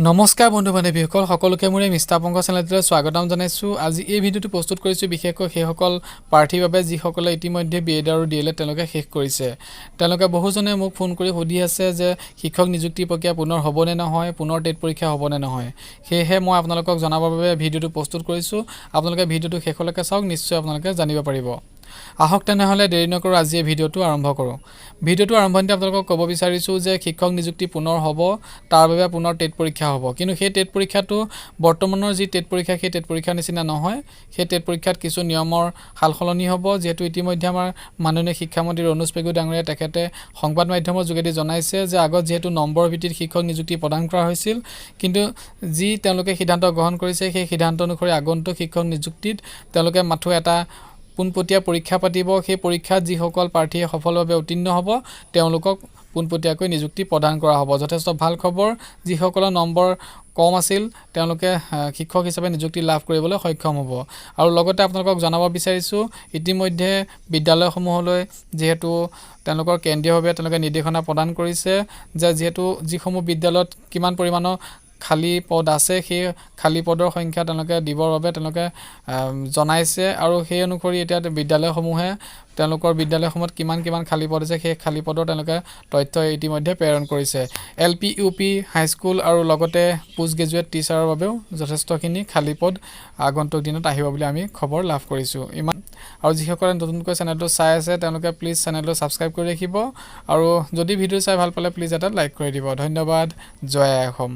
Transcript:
নমস্কাৰ বন্ধু বান্ধৱীসকল সকলোকে মোৰ মিষ্টাৰ পংক চেনেলটোলৈ স্বাগতম জনাইছোঁ। আজি এই ভিডিঅ'টো প্ৰস্তুত কৰিছোঁ বিশেষকৈ সেইসকল প্ৰাৰ্থীৰ বাবে যিসকলে ইতিমধ্যে বিএড আৰু ডিএলএড তেওঁলোকে শেষ কৰিছে। তেওঁলোকে বহুজনে মোক ফোন কৰি সুধি আছে যে শিক্ষক নিযুক্তি প্ৰক্ৰিয়া পুনৰ হ'বনে নহয়, পুনৰ টেট পৰীক্ষা হ'বনে নহয়। সেয়েহে মই আপোনালোকক জনাবৰ বাবে ভিডিঅ'টো প্ৰস্তুত কৰিছোঁ। আপোনালোকে ভিডিঅ'টো শেষলৈকে চাওক, নিশ্চয় আপোনালোকে জানিব পাৰিব। আহক তেনেহ'লে দেৰি নকৰোঁ, আজি এই ভিডিঅ'টো আৰম্ভ কৰোঁ। ভিডিঅ'টো আৰম্ভণিতে আপোনালোকক ক'ব বিচাৰিছোঁ যে শিক্ষক নিযুক্তি পুনৰ হ'ব, তাৰ বাবে পুনৰ টেট পৰীক্ষা হ'ব। কিন্তু সেই টেট পৰীক্ষাটো বৰ্তমানৰ যি টেট পৰীক্ষা সেই টেট পৰীক্ষাৰ নিচিনা নহয়। সেই টেট পৰীক্ষাত কিছু নিয়মৰ সাল সলনি হ'ব, যিহেতু ইতিমধ্যে আমাৰ মাননীয় শিক্ষামন্ত্ৰী অনুজ পেগু ডাঙৰীয়াই তেখেতে সংবাদ মাধ্যমৰ যোগেদি জনাইছে যে আগত যিহেতু নম্বৰ ভিত্তিত শিক্ষক নিযুক্তি প্ৰদান কৰা হৈছিল, কিন্তু যি তেওঁলোকে সিদ্ধান্ত গ্ৰহণ কৰিছে সেই সিদ্ধান্ত অনুসৰি আগন্তুক শিক্ষক নিযুক্তিত তেওঁলোকে মাথো এটা পোনপটীয়া পৰীক্ষা পাতিব। সেই পৰীক্ষাত যিসকল প্ৰাৰ্থীয়ে সফলভাৱে উত্তীৰ্ণ হ'ব তেওঁলোকক পোনপটীয়াকৈ নিযুক্তি প্ৰদান কৰা হ'ব। যথেষ্ট ভাল খবৰ। যিসকলৰ নম্বৰ কম আছিল তেওঁলোকে শিক্ষক হিচাপে নিযুক্তি লাভ কৰিবলৈ সক্ষম হ'ব। আৰু লগতে আপোনালোকক জনাব বিচাৰিছোঁ, ইতিমধ্যে বিদ্যালয়সমূহলৈ যিহেতু তেওঁলোকৰ কেন্দ্ৰীয়ভাৱে তেওঁলোকে নিৰ্দেশনা প্ৰদান কৰিছে যে যিহেতু যিসমূহ বিদ্যালয়ত কিমান পৰিমাণৰ খালী পদ আছে সেই খালী পদৰ সংখ্যা তেওঁলোকে দিবৰ বাবে তেওঁলোকে জনাইছে। আৰু সেই অনুসৰি এতিয়া বিদ্যালয়সমূহে তেওঁলোকৰ বিদ্যালয়সমূহত কিমান খালী পদ আছে সেই খালী পদৰ তেওঁলোকে তথ্য ইতিমধ্যে প্ৰেৰণ কৰিছে। LP, UP, হাইস্কুল আৰু লগতে পোষ্ট গ্ৰেজুৱেট টিচাৰৰ বাবেও যথেষ্টখিনি খালী পদ আগন্তুক দিনত আহিব বুলি আমি খবৰ লাভ কৰিছোঁ। ইমান আৰু যিসকলে নতুনকৈ চেনেলটো চাই আছে তেওঁলোকে প্লিজ চেনেলটো ছাবস্ক্ৰাইব কৰি ৰাখিব, আৰু যদি ভিডিঅ' চাই ভাল পালে প্লিজ এটা লাইক কৰি দিব। ধন্যবাদ। জয় আই অসম।